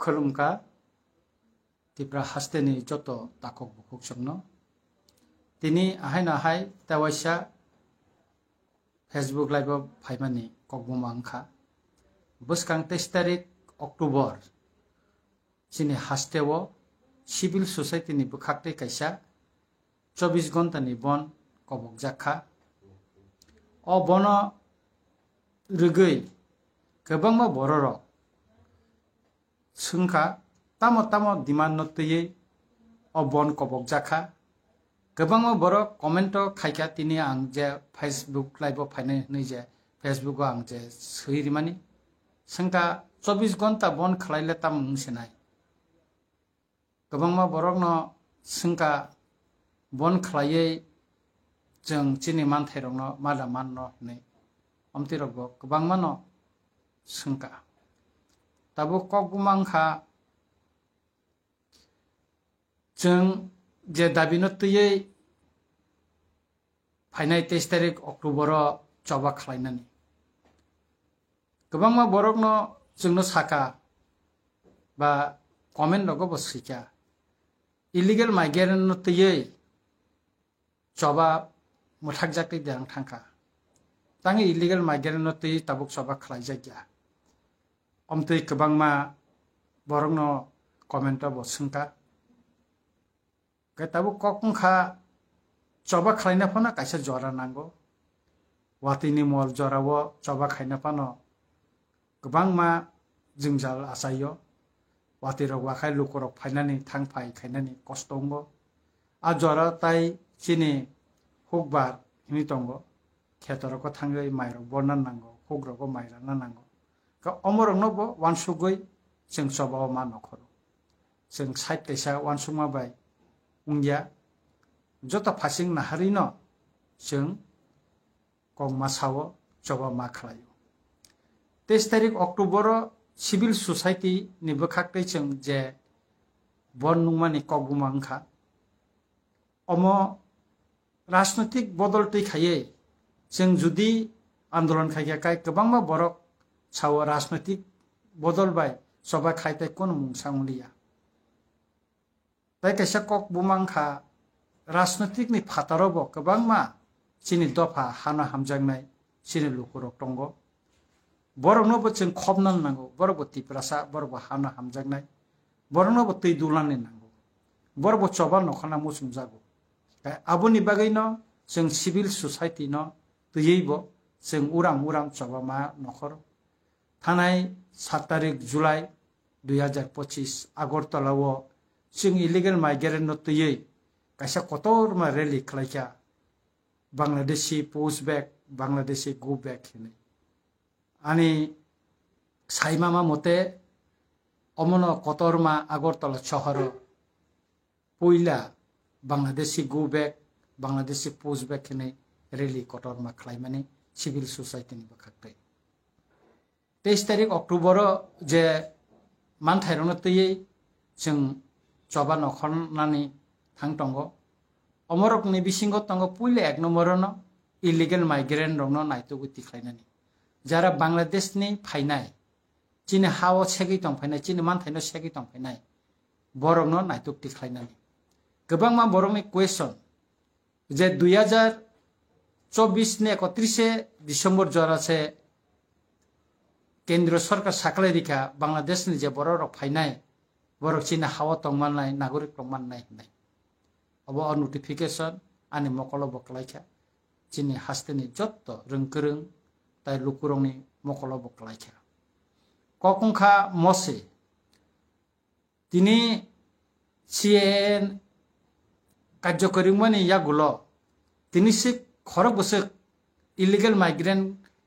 खुलुमका तिप्रा हास्तेनि जतो ताकक बुकुक समनो तिनी आहाय तावाइसा फेसबुक लाइव फाइमानि ककबुमा अंखा बसकां 23 तारिख अक्टोबर चिनि हास्तेवो सिविल सोसाइटी नि बुखाक्ते काइसा 24 घंटा नि बन कबक जाखा अ बन रुगै गोबांमा बरर सुंखा तामो दिमान नतयै अ बन कबक जाखा गोबांमा बर कमेन्ट खाइका तिनी आं जे फेसबुक लाइव फाइने नै जे फेसबुक आं जे सैरिमानि संका 24 घंटा बन खलाइले ताम मुंसेनाय गोबांमा बरकनो संका बन खलायै जों चिनि मानथाइरंनो माला माननो नै अमतिरगो गोबांमानो संका ताबो ककबुमांखा जों जे दाबिनो तयै फाइनाय 23 तारिख अक्टोबर चबा खलायनानै गोबांमा बरकनो जोंनो साका बा कमेन्ट रगो बसैका इलिगेल माइग्रेन्ट तयै चबा मुथाक जाकै देरां थांखा तांगे इलिगेल माइग्रेन्ट तयै ताबुक चबा खलाय जायगा अमतै गोबांमा बरकनो कमेन्ट बसंका ताबुक ककंखा चबा खलायना फना काइसा जरा नांगो वातिनि मल जरावो चबा खायना फानो गोबांमा जोंजाल आसायो वातिरक वाखाय लुकरक फाइनानि थांफाय खायनानि कष्टंगो आ जरा ताई चिनि हुकबार हिनि तंगो खेतरको थांगै माइरक बनन नांगो हुग्रको माइराना नांगो का अमरंनो बो वानसुगै जों चबाव मा नखर जों साइड कैसा वानसुमा बाय उंगिया जता फासिं नाहारिनो जों कगमा सावो चबा मा खलायो 23 तारिख अक्टोबर सिविल सोसाइटी नि बखाक्तै जों जे बन नुमानि कगबुमा अंखा अमो राजनैतिक बदलतै खायै जों जुदि आन्दोलन खायखाय गोबांमा बरक साव राजनैतिक बदलबाय सबा खायथाय कोन मुंसांलिया ताई कैसा ककबुमांखा राजनैतिक नि फातारबो गोबांमा चिनि दफा हाना हामजांनाय चिनि लुकुरक दंगो बरकनोबो जों खबनान नांगौ बरकबो तिप्रासा बरकबो हाना हामजांनाय बरकनोबो तै दुलानि नांगौ बरकबो चबा नखना मुसुम जागौ आबुनि बागैनो जों सिविल सोसाइटी न तयैबो जों उराम चबा मा नखर थानाय 7 तारिख जुलाई 2025 आगरतलावो जों इलिगेल माइग्रेन्ट तयै काइसा कतरमा रैली खलायका बांलादेशी पोस्ट बैक बांलादेशी गो बैक हिनै आनी साइमामा मते अमनो कतरमा आगरतला शहर पहिला बांलादेशी गो बैक बांलादेशी पोस्ट बैक हिनै रैली कतरमा खलायमानि सिविल सोसाइटी नि बखाक्तै 23 तारिख अक्टोबर जे मानथाइरंनो तयै जों चबा नखरनानि थांतंगो अमरकनि बिसिंगो तंगो पुइले 1 नम्बरनो इलिगेल माइग्रेन्ट रंनो नायतुगु तिख्लायनानि जारा बांलादेशनि फाइनाय चिनि हाव सेगै तंफायनाय चिनि मानथाइनो सेगै तंफायनाय बरकनो नायतुग तिख्लायनानि गोबांमा बरकनि क्वेश्चन जे 2024 ने 31 डिसेम्बर जरासे केंद्र सरकार साखलाय रिखा बांलादेशनि जे बरक फाइनाय बरक चिनि हाव तंमाननाय नागरिक तंमाननाय हिनै अब नोटिफिकेशन आनि मकल बकलायखा चिनि हास्तेनि जत्त रोंकरों ताई लुकुरंनि मकल बकलायखा ककंखा मसे तिनी सीएन कार्यकरी माने यागुलो तिनी से खरक बसक इलिगेल माइग्रेंट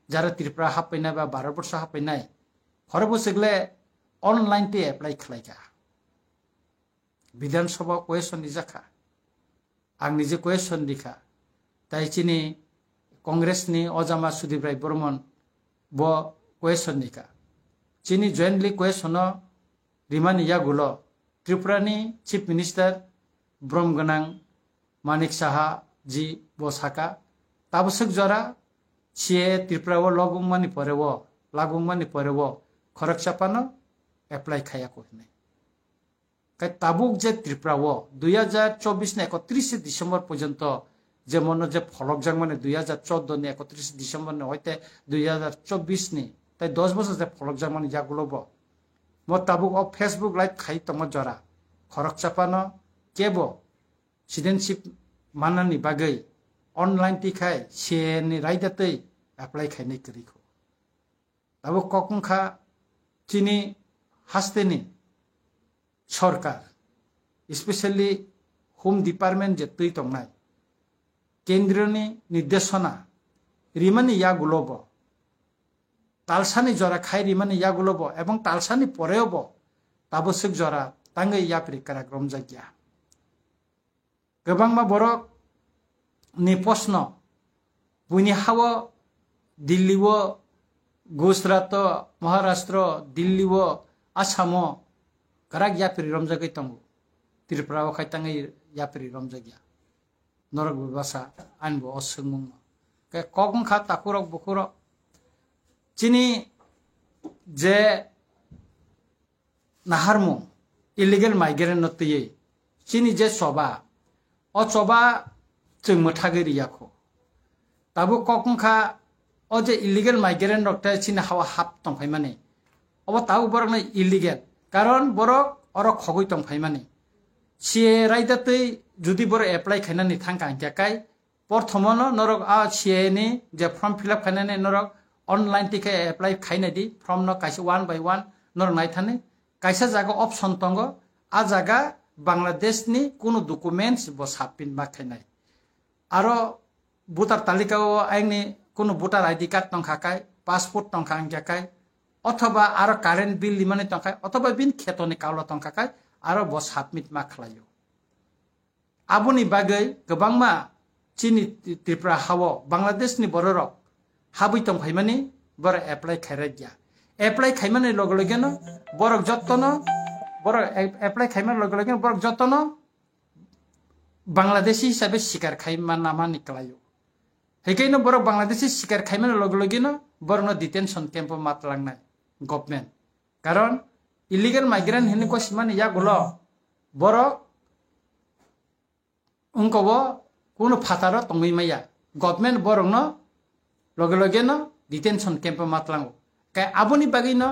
जारा त्रिपुरा हापैनाय बा 12 वर्ष हापैनाय खरक बसकले ऑनलाइन ते एप्लाई खलायका विधानसभा क्वेश्चन दिजाखा आं निजे क्वेश्चन दिखा ताई चिनि कांग्रेसनि अजामा सुदीप्राय बर्मन बो क्वेश्चन दिखा चिनि जॉइंटली क्वेश्चन रिमानि यागुलो त्रिपुरानि चीफ मिनिस्टर ब्रह्मगनां मानिक साहा जी बोसाका ताबसक जरा छे त्रिपुरा वो लागुंगमानि परेवो खरक चापानो एप्लाई खायाखौ होननाय কাই তাবুক যে ত্রিপুরাও 2024 ने 31 ডিসেম্বর পর্যন্ত যেমন যে ফলকজাং মানে 2014 ने 31 ডিসেম্বর ने হইতে 2024 नि তাই 10 বছর যে ফলকজাং মানে যাগুলোব মো তাবুক অফ ফেসবুক লাইভ খাই তম জরা খরক চাপানো কেব সিটিজেনশিপ মানানি বাগৈ অনলাइन টিখাই সেনি রাইদাতৈ এপ্লাই খাইনাই করিখো তাবুক ককংখা চিনি হাসতেনি सरकार स्पेशली होम डिपार्टमेंट जे तै तंगनाय केंद्रनि निर्देशना रिमानि यागुलोब तालसानि जरा खाय रिमानि यागुलोब एवं तालसानि परेब ताबसक जरा तांगै याप्रि कार्यक्रम जागिया गोबांमा बरक नि प्रश्न बुनिहाव दिल्लीव Gujarat Maharashtra दिल्लीव Assam Karak yapri romjagai tongo Tripura wakai tangai yapri romjagia norok bebasa anbo osengmung ke kokong kha takurok bukurok chini je naharmu illegal migrant notiye chini je soba o soba jeng mothageri yakho tabu kokong kha o je illegal migrant rokta chini hawa hap tongphai mane obo tabu borok na illegal কারণ বরক অরক খগৈ তং ফাইমানি CA রাইদাতৈ যদি বড় apply খাইনানি thangka আঙ্কাকাই প্রথমন নরক CA নি যে form fill up খাইনানি নরক online টিকে apply খাইনাদি form ন কাইসে 1 by 1 নরক নাইথানে কাইসা জায়গা অপশন তঙ্গ আ জায়গা বাংলাদেশ নি কোন ডকুমেন্টস ব সাবমিট মা খাইনাই আরো ভোটার তালিকাও আইনি কোন voter ID card তংখাকাই passport Tankha আঙ্কাকাই অথবা আরো কারেন্ট বিল লিমানে টঙ্কায় অথবা বিন খেতনি কাউলা টঙ্কাকায় আরো ব সাবমিট মা খালাयो আবনি বাগৈ গোবাংমা চিনি ত্রিপুরা হাও বাংলাদেশনি বড়রক হাবই টংফাইমানি বড় এপ্লাই খাইরাইয়া এপ্লাই খাইমানি লগে লগেনো বড় যত্ন বড় এপ্লাই খাইমানি লগে লগেনো বড় যত্ন বাংলাদেশি হিসাবে শিকার খাইমা নামা নিকলাयो হেকাইনো বড় বাংলাদেশি শিকার খাইমানি লগে লগেনো বড় ডিটেনশন ক্যাম্প মাতলাংনাই गवर्नमेंट कारण इलीगल माइग्रेंट हिनको सिमानि यागुलो बरक उनकोबो कोनो फातारो तंगै माया गवर्नमेंट बरंनो लगे लगे न डिटेंशन कैंप मातलांगो काय आबोनि बागैनो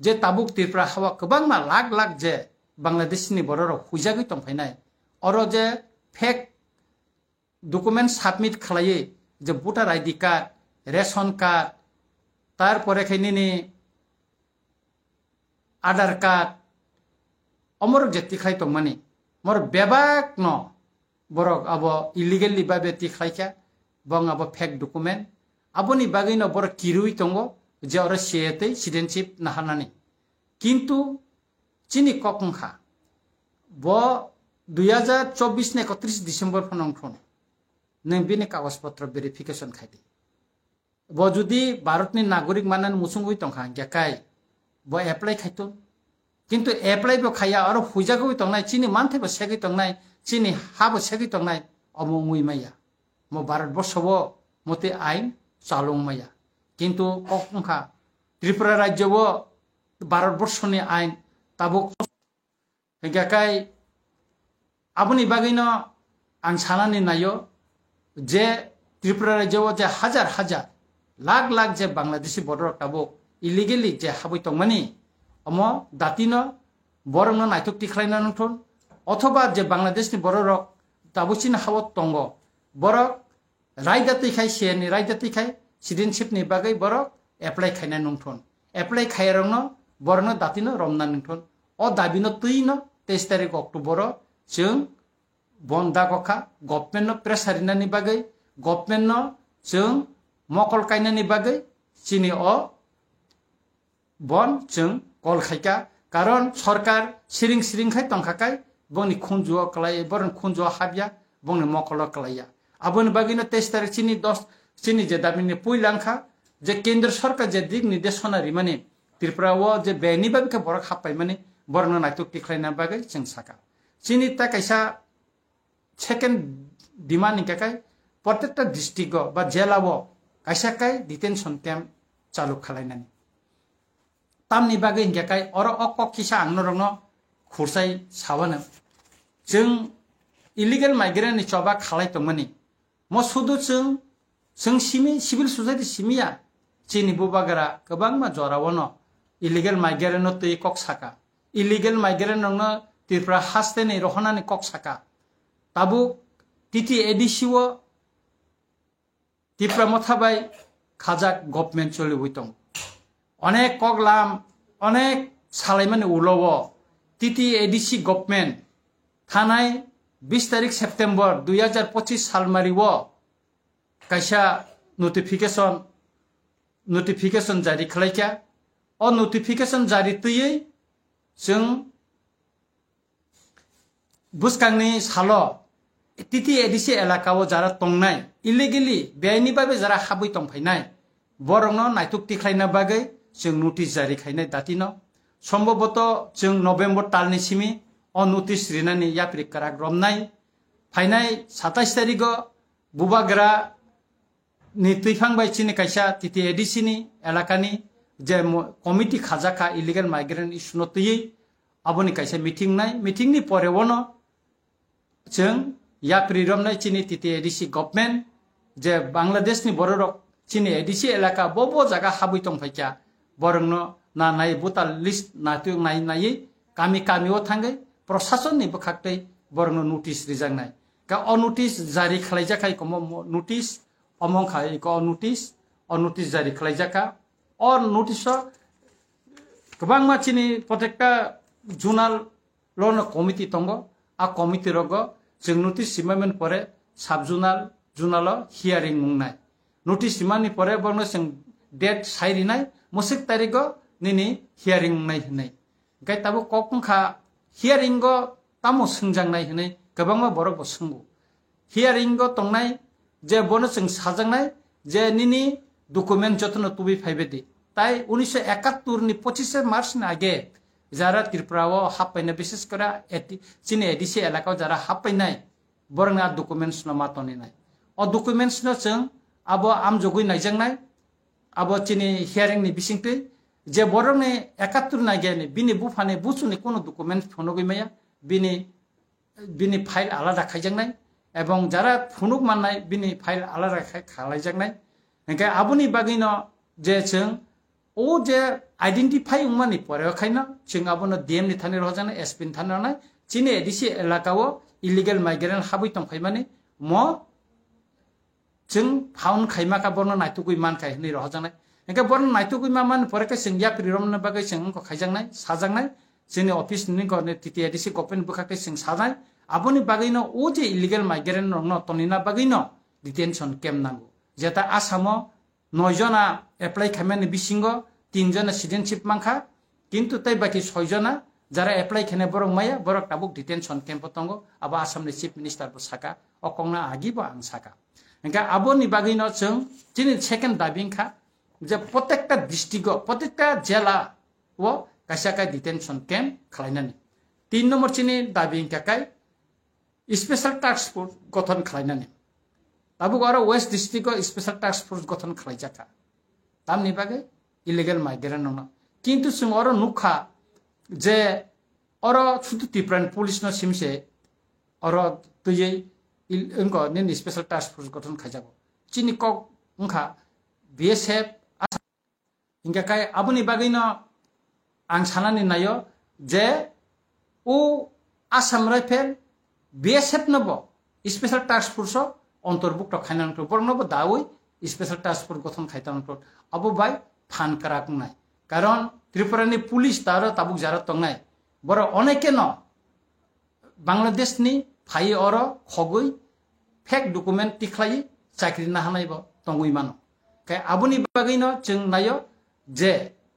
जे ताबुक त्रिपुरा हावा गोबांमा लाख लाख जे बांग्लादेशनि बररो हुजागै तंफायनाय अरो जे फेक डकुमेंट सबमिट खालायै जे voter ID card ration card तारपरे खायनिनि आधार कार्ड अमरक जे तिखाय तंमानि मोर बेबाक न बरक अब इलीगली बाबे तिखायखा बंग अब फेक डकुमेंट आबोनि बागै न बर किरुइ तंगो जे अर सेतै सिटिजनशिप नाहानानि किन्तु चिनि ककंखा ब 2024 ने 31 डिसेम्बर फनंथन नों बिनि कागजपत्र भेरिफिकेशन खायदि ब जुदि भारतनि नागरिक मानन मुसुंगुइ तंखा गेकाय ब एप्लाई खायतो किन्तु एप्लाई बो खाया आरो हुजागुइ तंनाय चिनि मानथेबो सेगै तंनाय चिनि हाबो सेगै तंनाय अमुमुइ माया मो भारत बर्षबो मते आइन चालुं माया किन्तु ककंखा त्रिपुरा राज्यबो भारत बर्षनि आइन ताबो गेकाय आबुनि बागैनो आं सानानि नायो जे त्रिपुरा राज्यबो जे हाजार हाजार लाख लाख जे बांग्लादेशी बर्डर ताबो इलीगली जे हाबै तंमानि अमो दातिनो बरंनो नायथुक तिख्लायना नथुन अथवा जे बांग्लादेशनि बर्डर ताबुसिन हाव तंगो बरक रायदातै खाय सेनि रायदातै खाय सिटिजनशिपनि बागै बरक एप्लाई खायना नथुन एप्लाई खायरंनो बरनो दातिनो रमना नथुन अ दाबिनो तैनो 23 तारिख अक्टोबर जों बन्दा गखा गभर्नमेन्टनो प्रेसारिनानि बागै गभर्नमेन्टनो जों मकल कायनानि बागै चिनि अ बन जों कल खायका कारण सरकार सिरिं सिरिं खाय तंखाकाय बंनि खुनजुआ कलाय बरन खुनजुआ हाबिया बंनि मकल कलाया आबोनि बागैनो 23 तारिख चिनि 10 चिनि जे दाबिनि पुइलांखा जे केंद्र सरकार जे दिग निर्देशना रिमानि त्रिपुराओ जे बेनि बागै बरक हापाय माने बरनो नायथुक तिख्लायना बागै जों साका चिनि ता कैसा सेकेंड डिमांड निकाय प्रत्येकटा डिस्ट्रिक्ट बा जिल्लाओ कैसा काय डिटेंशन कैम्प चालू खालायनानि tamni bagay hingga kai oro okok kisa angno rongno khursai sawana जों illegal migrant ni choba khalai tongmani mo sudu जों civil society simiya chini bubagara kabang ma jorawono illegal migrant no tei kok saka illegal migrant no tirpra haste ni rohana ni kok saka tabu titi edisiwo tirpra mothabai khajak government choli buitong onek koglam onek salaimani ulowo titi edisi government thanai 20 तारिख September 2025 साल मारिवो कायसा notification जारी खालायखा ओ notification जारी तयै जों बुसकांनि सालो तिति ADC एलाकाओ Zara तंनाय illegally बेआइनि बाबे Zara हाबै तंफायनाय बरंनो नायथुक तिख्लायना बागै जों नोटिस जारी खायनाय दातिनो सम्भवत जों नभेम्बर तालनि सिमि o notice rinani yapri karak romnai fainai 27 tariko bubagra ni tuifang bai chini kaisa titi edc ni elakani je committee khajaka illegal migrant issue no tui aboni kaisa meeting ni pore wono जों yapri romnai chini titi edc government je bangladesh ni bororok chini edc elaka bobo jaga habui tongfaika borongno na nai butal list na tu nai kami o thangai प्रशासन नि बखाक्तै बरनो notice रिजांनाय का a notice जारी खालायजाखाय कम notice अमं खाय को notice जारी खालायजाका a notice गोबां मानसिनि प्रत्येकटा जुनाल लन कमिटि तंगो आ कमिटि रगो जों नोटिस सिमामेन परे साब जुनाल हियारिं मुंनाय नोटिस सिमानि परे बरनो जों डेट साइरिनाय मुसिक तारिखो निनि हियारिं मुंनाय हनै गाय Tabo कखंखा hearing go tamo sungjangnai hene gabangma borok bo sungbu hearing go tongnai je bono sung sajangnai je nini document jotno tubi faibedi tai 1971 ni 25 मार्च ni age jara tirprao hapaina bises kora chini edisi elakao jara hapainai borna documents no matoni nai o documents no chung abo amjogui naijangnai abo chini hearing ni bisingtei je borone 71 na gene bini bufane busuni kono document phonogoi maya bini file alada khaijangnai ebong jara phunuk mannai bini file alada khalaijangnai enka abuni bagino je chung o je identify umani pore khaina chung abono dm ni thani rojana sp ni thani nai chini edisi elakao illegal migrant habui tongkhaimani mo chung found khaimaka borno naitugui mankai ni rojana enka borno naitugui maman pore ka sing yapri romna bagai sing ko khaijangnai sajangnai chini office ni ko ne titi edisi government bukhakte sing sajai aboni bagino o je illegal migrant no tonina bagino detention camp nango jeta asamo 9 jona apply khamani bisingo 3 jona citizenship mangkha kintu tai baki 6 jona jara apply khane borok maya borok tabuk detention camp tongo aba asam ni chief minister bo saka okongna agi bo ang saka enka aboni bagino chung chini second dabing kha যে প্রত্যেকটা district প্রত্যেকটা জেলা ও কাইসাকাই detention camp খালাইনানি 3 নম্বর চিনি দাবি কাকাই special task force গঠন খালাইনানি তাবুক আরো West district special task force গঠন খালাইজাকা তামনি বাগে ইলিগেল মাইগ্রেন্ট ননা কিন্তু जों আরো নুখা যে আরো শুধু ত্রিপুরান পুলিশ ন সিমসে আরো তুই ইনকো নিন স্পেশাল টাস্ক ফোর্স গঠন খাইজাবো চিনি cock উনখা BSF hingga kai abuni bagino ang sanani nayo je o Assam Rifle BSF nobo special task force অন্তর্ভুক্ত খাইনান তো বর্ণব দাওই স্পেশাল টাস্ক ফোর্স গঠন খাইতান তো আবো বাই ফান করাক নাই কারণ ত্রিপুরানি পুলিশ তার তাবুক যারা তংনাই বড় অনেকে ন বাংলাদেশ নি ফাই অর খগই ফেক ডকুমেন্ট টিখলাই চাকরি না হানাইব তঙ্গুই মানো কাই আবুনি বাগৈনো जों नायो जे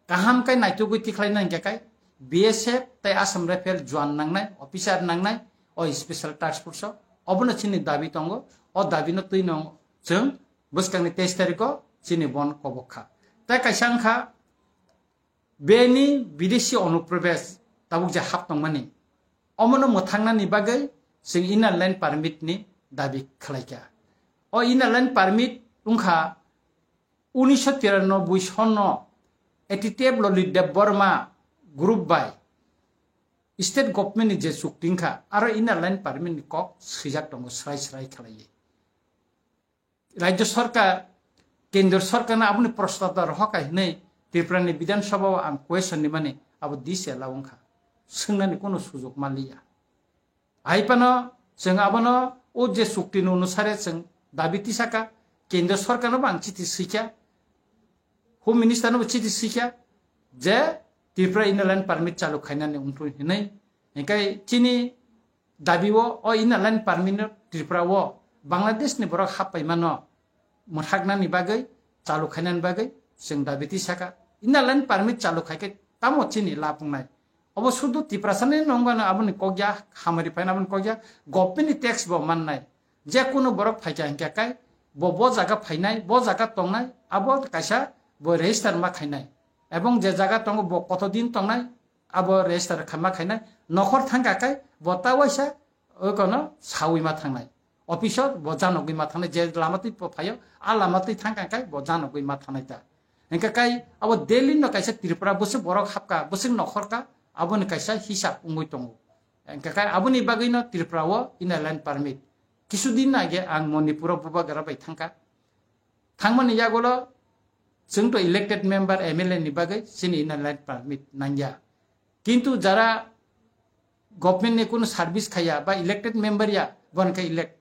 गाहाम काई नाइतुगै टिखलायनाय गाकाय BSF ताई आसाम राइफल जवान नांनाय अफिसार नांनाय ओ स्पेशल टास्क फोर्स अबनो चिनि दाबि तंगो ओ दाबिनो तैनो जों बसकांनि 23 तारिखो चिनि बन कबखा ताई कायसांखा बेनि विदेशी अनुप्रवेश ताबुक जे हाप तंमानि अमनो मोथांनानि बागै जों इनार लाइन पारमिट नि दाबि खालायका ओ इनार लाइन पारमिट उंखा 1993 सन एटिटेब ललिदेव बर्मा ग्रुप बाय स्टेट गभर्नमेंट नि जे चुक्तिखा आरो इनार लाइन पारमिट नि कक सैजाक दङ स्राय स्राय खालायो राज्य सरकार केंद्र सरकार आबुनि प्रस्ताव रहकाय नै त्रिपुरानि विधानसभा आं क्वेश्चन नि माने अब दिसे लावंखा सोंनानि कोनो सुजुग मालिया आइपानो जों आबनो ओ जे चुक्ति अनुसारे जों दाबि तिसाका केंद्र सरकारनो बां चिठी सैखा होम मिनिस्टारनो चिठी सैखा जे त्रिपुरा इनार लाइन पारमिट चालू खायनानै उन्थु हिनै एकाय चिनि दाबिवो ओ इनार लाइन पारमिट त्रिपुरावो बांलादेशनि बरक हापायमानो मोथागनानि बागै चालू खायनानि बागै जों दाबि तिसाका इनार लाइन पारमिट चालू खायके तामो चिनि लापुंनाय अब शुद्ध त्रिपुरासानि नंगानो आबुनि कगया हामारि फायना आबुनि कगया गभर्नमेन्टनि टैक्स बो माननाय जे कोनो बरक फायजा हिंकाकाय बो जागा फायनाय बो जागा तंनाय आबो कायसा बो रेजिस्टार मा खायनाय एवं जे जागा तंग बो कतदिन तंनाय आबो रेजिस्टार खामा खायनाय नखर थांगाकाय बतावायसा ओकनो साविमा थांनाय अफिसर बो जानगैमा थांनाय जे लामाति फायो आ लामाति थांगाकाय बो जानगैमा थांनाय ता हिंकाकाय अब दिल्ली न कायसा त्रिपुरा बसे बरक हापका बसे नखरका आबुनि कायसा हिसाब उंगै तंगो हिंकाकाय आबुनि बागैनो त्रिपुरावो इनार लाइन पारमिट किसुदिन आगे आं मणिपुर बुबागारा बाय थांका थांमानि यागोलो जोंथ इलेक्टेड मेम्बर एमएलए नि बागै सिनि इनार लाइन पारमिट नांगिया किन्तु जारा गभर्नमेंट नि कोनो सार्भिस खाया बा इलेक्टेड मेम्बर या बनके इलेक्ट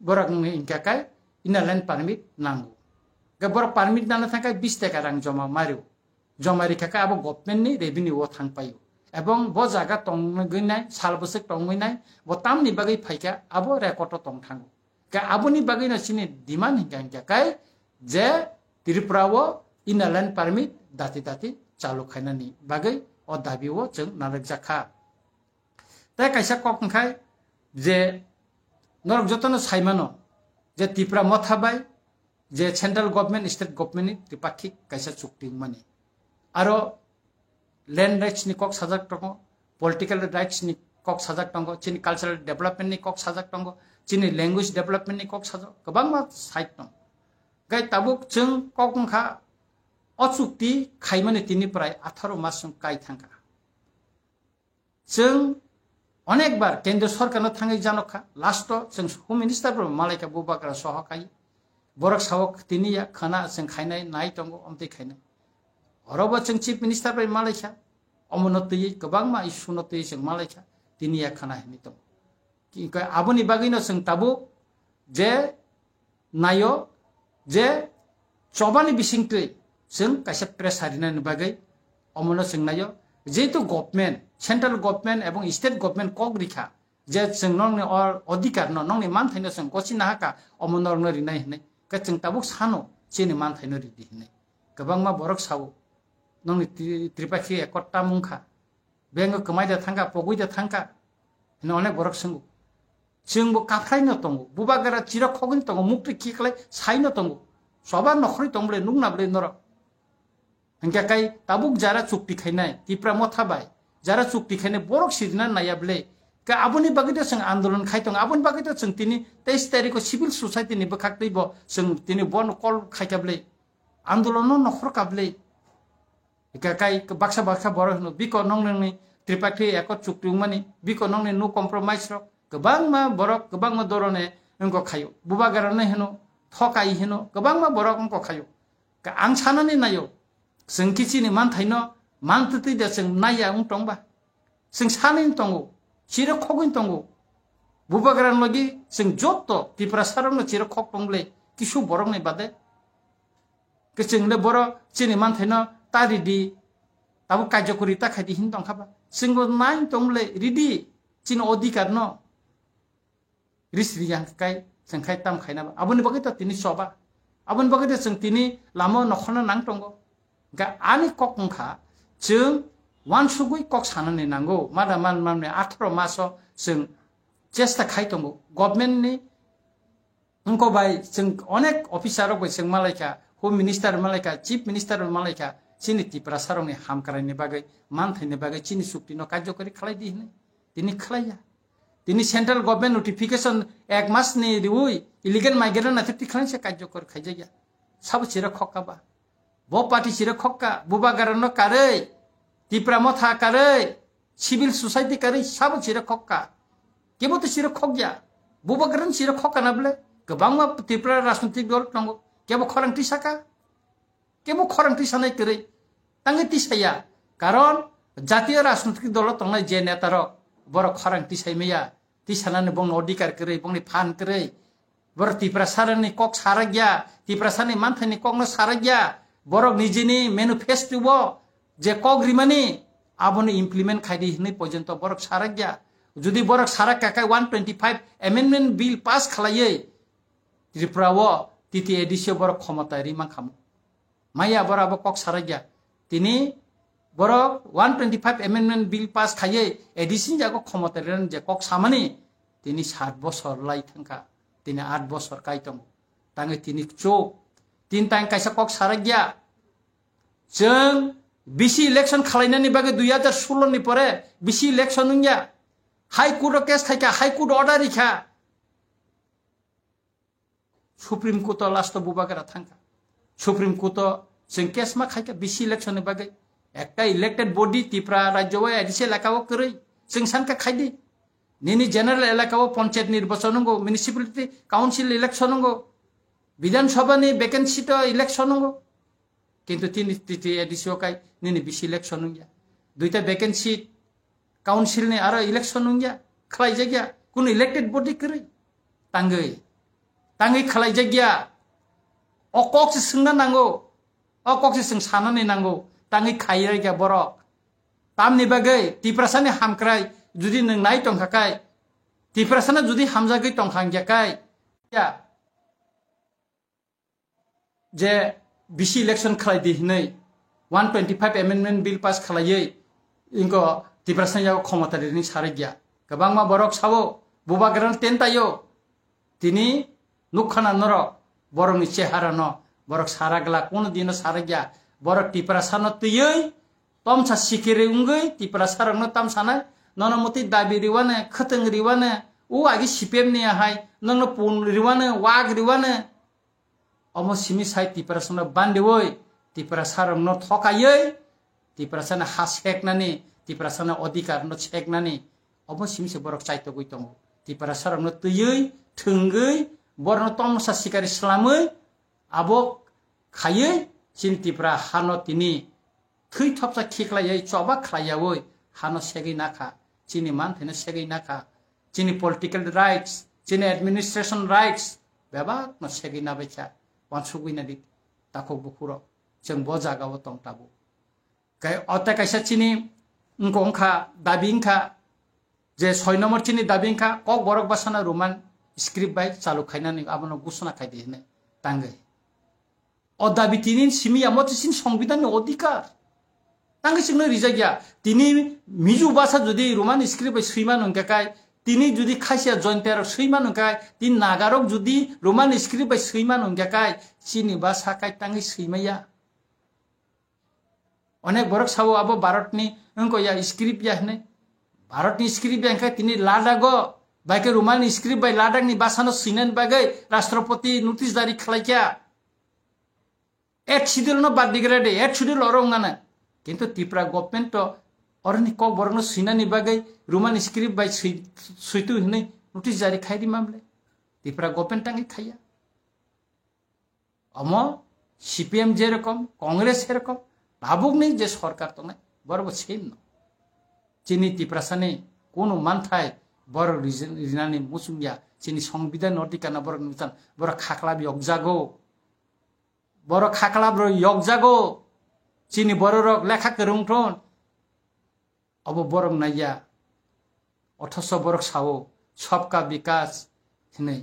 बरक हिंकाकाय इनार लाइन पारमिट नांगो गे बरक पारमिट नानो थाखाय 20 टाका रां जमा मारियो जमा रिखाका अब गभर्नमेंट नि रेभिनिउ ओ थांपायो एवं बो जागा तंगैनाय साल बसे तंगैनाय बो तामनि बागै फायका आबो रेकर्ड तंग थांगो गे आबुनि बागैनो सिनि डिमान्ड हिंकाकाय जे त्रिपुरावो इनार लाइन पारमिट दाति दाति चालू खायनानि बागै ओ दाबिवो जों नारक जाखा ताय कायसा कखंखाय जे नरक जतनो साइमानो जे त्रिपुरा मथाबाय जे सेंट्रल गवर्नमेंट स्टेट गवर्नमेंट नि त्रिपाक्षिक कायसा चुक्ति माने आरो लैंड राइट्स नि कक साजाक दङ पलिटिकल राइट्स नि कक साजाक दङ चिनि कालचारेल डेभलपमेंट नि कक साजाक दङ चिनि लैंग्वेज डेभलपमेंट नि कक साजाक गोबां मा साइट दं गाय ताबुक जों ककंखा अचुक्ति खायमाने तिनिफ्राय 18 मास जों काय थांका जों अनेक बार केंद्र सरकारनो थाङै जानखा लास्ट जों होम मिनिस्टार मालायका बुबाग्रा सहकाय बरक सावक तिनिया खाना जों खायनाय नाय दङ अमते खायनाय अरबो जों चीफ मिनिस्टार बाय मालायका अमनतयै गोबां मा इसुनतयै जों मालायका तिनिया खाना हिनि दङ कि आबुनि बागैनो जों ताबु जे नायो जे चबानि बिसिंतै जों कायसा प्रेस हारिनानि बागै अमनो जों नायो जेतु गवर्नमेंट सेंट्रल गवर्नमेंट एवं स्टेट गवर्नमेंट कक रिखा जे जों नंनि अधिकार नंनि मान थाइनो जों गसिना हाका अमनरनो रिनाय हिनै का जों ताबुक सानो जेनि मान थाइनो रिदि हिनै गोबां मा बरक सावो नंनि त्रिपाक्षी एकट्टा मुंखा बेंगो कमायदा थांगा पगुइदा थांगा हिनो अनेक बरक संगो जोंबो काफ्रायनो दङ बुबागारा चिरा खगन दङ मुक्ति किखलाय साइनो दङ सबा नखरि दंब्ले नुंनाब्ले नर हिंकाकाय ताबुक जारा चुक्ति खायनाय त्रिपुरा मथाबाय जारा चुक्ति खायनाय बरक सिरना नायाब्ले का आबुनि बागैतो जों आन्दोलन खायतों आबुनि बागैतो जों तिनि 23 तारिखो सिभिल सोसाइटि नि बखाक्तैबो जों तिनि बन कल खायकाब्ले आन्दोलन नखर काब्ले हिंकाकाय बाक्सा बाक्सा बरहनो बिको नंनि त्रिपाक्षी एक चुक्ति माने बिको नंनि नो कम्प्रोमाइज र गोबां मा बरक गोबां मा दरने नंगो खायो बुबागारानो हेनो थकाय हेनो गोबां मा बरक अंको खायो का आं सानानै नायो जों किसिनि मान थाइनो मान तै दे जों नाया उंटंबा जों सानैन तंगो चिरो खगैन तंगो बुबागारान लगी जों जत्त त्रिपुरा सारनो चिरो खग तंब्ले किसु बरकनि बादे के जोंले बर चिनि मान थाइनो तारिदि ताबु कार्यकरि ता खायदि हिन तंखाबा जोंबो नाइन तंब्ले रिदि चिन अधिकार न रिसरिया काय जों खाय ताम खायना आबुनि बागैतो तिनि सबा आबुनि बागैतो जों तिनि लामो नखरनो नां तंगो गा आनि ककंखा जों वान सुगुइ कक सानानै नांगौ मादा मान माने 18 मास जों चेष्टा खाय तंगो गभर्नमेंट नि उनको बाय जों अनेक अफिसार बाय जों मालायका होम मिनिस्टार मालायका चीफ मिनिस्टार मालायका चिनि त्रिपुरा सारंनि हामकारायनि बागै मान थाइनि बागै चिनि सुक्तिनो कार्यकरि खालाय दिने तिनि खालाया तिनि सेंट्रल गवर्नमेंट नोटिफिकेशन 1 मास नि रिउइ इलिगेल माइग्रेंट नाथि खालायसे कार्यकरि खायजाया सब चिरा खकाबा bo party sira khokka buba garano kare tipra motha kare civil society kare sabo sira khokka kebo to sira khokya buba garan sira khokka na bole kebangma tipra rajnitik dol tongo kebo khorang tisaka kebo khorang tisanai kare tangi tisaya karon jatiyo rajnitik dol tongnai je netaro boro khorang tisai meya tisanane bong odikar kare bongni phan kare bor tipra sarani kok saragya tipra sani manthani kok no saragya borok nijini manifesto bo je kok rimani aboni implement khaidi hini porjonto borok saragya jodi borok sarakka kai 125 amendment bill pass khalaye tripura wo titi edisio borok khomata rimang kham maya borabo kok saragya tini borok 125 amendment bill pass khaye edisin jago khomata ren je kok samani tini 7 বছর lai thangka tini 8 বছর kaitong tangi tini chok tin tang kaisa kok saragya jeng bisi election khalainani bage 2016 ni pore bisi election nungya high court case thaika high court order rikha supreme court last bubagara thangka supreme court jeng case ma khaika bisi election ni bage ekta elected body tipra rajyo edise lakao korei jeng sanka khaidi nini general elakao panchayat nirbachon ngo municipality council election ngo বিধান সভা ni vacancy to election ngo কিন্তু তিনি তৃতীয় এডিসিও কাই নিনি BC election হইয়া দুইটা vacancy council নি আরো election হইয়া খালাই জায়গা কোন ইলেক্টেড বডি করে তাঙ্গই খালাই জায়গা অকক্সি সিংনা নাঙ্গো অকক্সি সিং সানানি নাঙ্গো তাঙ্গই খাইরাই গা বরক তামনি বাগৈ তিপ্রাসানি হামক্রাই যদি নং নাই টংখাকাই তিপ্রাসানা যদি হামজাগৈ টংখাংজাকাই যে বিসি ইলেকশন খালাই দি হিनै 125 amendment bill pass khalaye inko tiprasan yago khomata rini sarigya kabangma borok sabo bubagran tentayo tini nukhana noro borok ni chehara no borok saragla kono dino sarigya borok tiprasano tuyei tomsa sikire ungei tiprasarang no tamsana nonomoti dabi riwane khateng riwane u agi sipem ni hai nongno pun riwane wag riwane omo simi sai tiprasana bandewoi tiprasarang no thokayei tiprasana haseknani tiprasana odikar no cheknani omo simi se borok chaito goitongo tiprasarang no tuyei thunggei borno tomsa sikari islamoi abo khayei sin tipra hano tini thui thopsa khiklayei choba khlayawoi hano segei nakha chini manthena segei nakha chini political rights chini administration rights bebak no segei nabecha wansugui nadik takok bukuro jeng bo jagao tongtabo kai ota kaisa chini ngongkha dabingkha je 6 নম্বর chini dabingkha kok borok basana roman script bai chalu khainani abono gusona khaidi hene tangai o dabi tinin simi amot sin সংবিধানের অধিকার tangai singno rijagya tini miju basa jodi roman script bai suiman ongkai tini jodi khaisia jointer suiman ongkai tin nagarok jodi roman script bai suiman ongkai chini basa kai tangai suimaya অনেক বরক সাবো আবো ভারতনি অঙ্ক ইয়া script ইয়া হনে ভারতনি script ইয়া তিনি লাডাগো বাইকে Roman script by লাডাকনি বাসানো সিনেন বাগে রাষ্ট্রপতি notice জারি খালাইয়া এক শিডিউল ন বাদ ডিগ্রেডে এক শিডিউল অরঙ্গানা কিন্তু ত্রিপুরা গভর্নমেন্ট তো অরনি ক বরন সিনানি বাগে রোমান স্ক্রিপ্ট বাই সুইতু হনে নোটিশ জারি খাইদি মামলে ত্রিপুরা গভর্নমেন্ট টাঙ্গি খাইয়া অম সিপিএম যেরকম কংগ্রেস এরকম ভাবুকনি যে সরকার তো নাই বড় ছিন চিনি তিপ্রাসানি কোন মানথাই বড় রিজনানি মুসুমিয়া চিনি সংবিধান অধিকার বড় নুতান বড় খাকলাবি অগজাগো বড় খাকলাব ইয়গজাগো চিনি বড় রক লেখা করুংটন অব বড় নাইয়া অথচ বড় সাও সবকা বিকাশ হিনে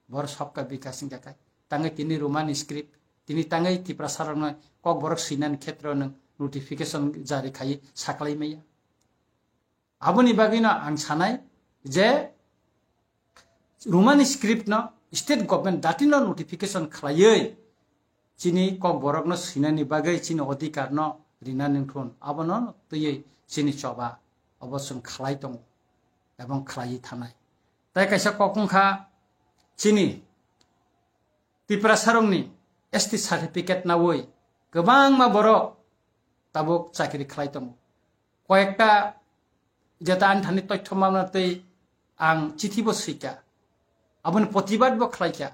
বড় সবকা বিকাশ জাকাই তাঙ্গে তিনি রোমান স্ক্রিপ্ট তিনি তাঙ্গাই তিপ্রাসারং কক বরক সিনান ক্ষেত্র নং নোটিফিকেশন জারি খাই সাকলাই মাইয়া আবনি বাগিনা आं सानाय जे रोमान स्क्रिप्ट न स्टेट गभर्नमेंट दातिनो नोटिफिकेशन खलायै चिनि কক बरक न सिनानि बागै चिनि अधिकार न रिना नंथन आबनो तयै चिनि चबा अबसं खलाय दं एबं खलायै थानाय ताय कायसा ककंखा चिनि तिप्रासारंनि एसटी सार्टिफिकेट नावै गोबां मा borok tabuk chakri khlai tongo কয়েকটা যেটা আন থানি তথ্য মামলাতে আং চিঠি বো সইকা আবন প্রতিবাদ বো খাইকা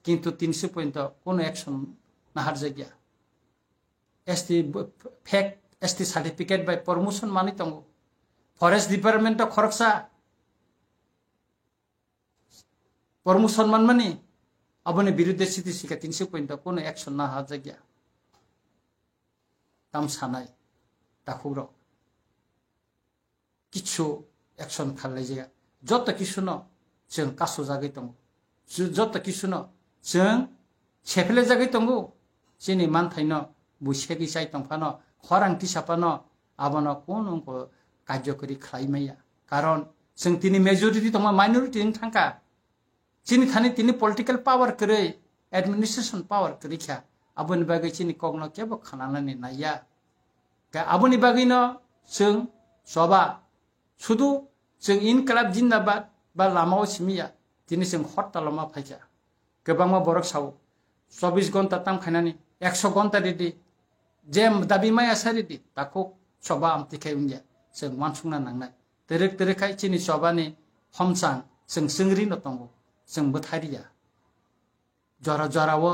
কিন্তু 300 পর্যন্ত কোনো অ্যাকশন না হার জায়গা এসটি ফেক এসটি সার্টিফিকেট বাই প্রমোশন মানি তঙ্গো ফরেস্ট ডিপার্টমেন্ট খরকসা প্রমোশন মানমানি আবনে বিরুদ্ধে চিঠি সিকা 300 পর্যন্ত কোনো অ্যাকশন না হার জায়গা তাম সানাই তাকুর কিছু অ্যাকশন খালাই জায়গা যত কিছু ন जों कासो जागै दङ जत किसुन जों सेफले जागै दङ जोंनि मानथायनो बुसेगै जाय दंफानो खरांथि सापानो आबानो कोनो कार्यकरि खालायमाया कारण जों तिनि मेजरिटी दङ माइनरिटी थांका जोंनि थानि तिनि पलिटिकल पावर करै एडमिनिस्ट्रेशन पावर करिखा आबोनि बागै जोंनि कगनो केबो खानानानै नाया आबोनि बागैनो जों सभा शुधु जों इनकलाब जिन्दाबाद बा लामाव सिमिया दिनै जों हरतालाव फायजा गोबां बरक साव 24 घन्टा ताम खायनानै 100 घन्टा रेडि जे दाबि माया सारिदि ताखौ सभा आमतिखाय उन्या जों मानसुंना नांनाय तेरेक तेरेखाय चिनि सभानि हमसां जों सोंग्रि नतंगो जों बोथारिया जरा जरावो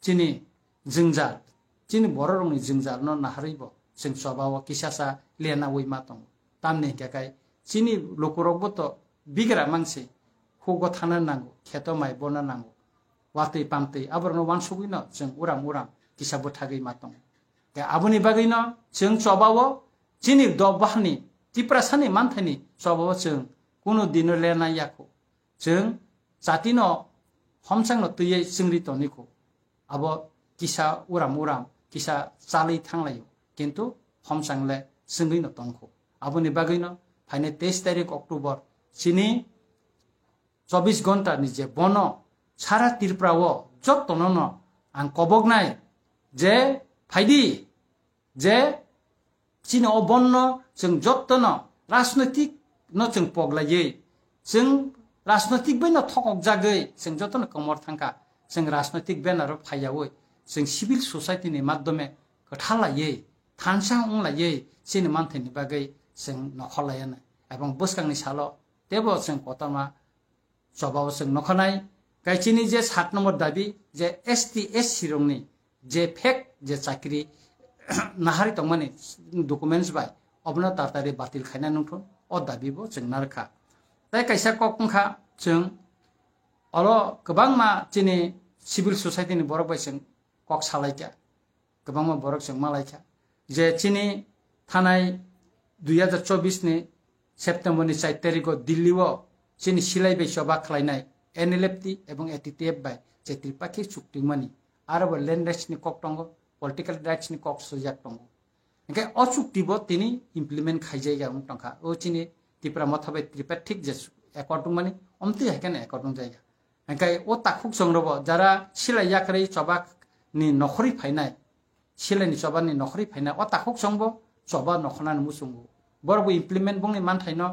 चिनि जोंजाल चिनि बर' रंनि जोंजाल न नाहारैबो जों सभाव किसासा लेना वइमा दं तामनि गाय चिनि लोकरकबोतो बिग्रा मानसि हुगो थानो नांगौ खेतो माइ बनो नांगौ वातै पामतै आबरनो वानसुगिनो जों उराम उराम किसाबो थागै मातं आबुनि बागैनो जों सबावो चिनि दबाहनि तिप्रासानि मानथानि सबावो जों कुनु दिनो लेना याखौ जों जातिनो हमसांनो तैयै सिंग्रि तनिखौ आबो किसा उराम उराम किसा चालै थांलायो किन्तु हमसांले सिंग्रिनो तंखौ आबुनि बागैनो फाइने 23 तारिख अक्टोबर चिनि 24 घन्टा निजे बनो सारा तिरप्रावो जत्तनो आं कबगनाय जे फाइदि जे चिनि अबन्न जों जत्तनो राजनैतिक न जों पगलायै जों राजनैतिक बैनो थकक जागै जों जत्तनो कमर थांका जों राजनैतिक बेनारो फायावै जों सिभिल सोसाइटिनि माध्यमे खोथालायै थानसा उंलायै चिनि मानथायनि बागै जों नखलायानो एबं बोसकांनि सालो तेबो जों कतमा सभाव जों नखनाय गायचिनि जे 7 नम्बर दाबि जे एसटी एससी रंनि जे फेक जे चाकरी नाहारि तंमानि डकुमेन्ट्स बाय अबनो तारतारि बातिल खायना नंथन अ दाबिबो जों नारखा ताय कायसा ककंखा जों अलो गोबां मा चिनि सिभिल सोसाइटिनि बरक बाय जों कक सालायका गोबां मा बरक जों मालायका जे चिनि थानाय 2024 नि सेप्टेम्बरनि 4 तारिखआव दिल्लीआव चिनि सिलायबाय सभा खालायनाय एनएलएफटी एवं एटीटीएफ बाय जे त्रिपाक्षिक चुक्तिमानि आरो लैंड राइट्सनि कक दङ पलिटिकल राइट्सनि कक सुजाक दङ ओंखाय अ चुक्तिबो तिनि इमप्लिमेन्ट खायजायगा उंटंखा ओ चिनि त्रिपुरा मथाबाय त्रिपाक्षिक जे एकर्ड मानि अमति हायखाने एकर्ड जायगा ओंखाय ओ ताखुक संरबो जारा सिलायाखरै सभानि नखरि फायनाय सिलायनि सभानि नखरि फायनाय अ ताखुक संबो सभा नखनानि मुसुंगो बरबो इमप्लिमेन्ट बुंनि मानथायनो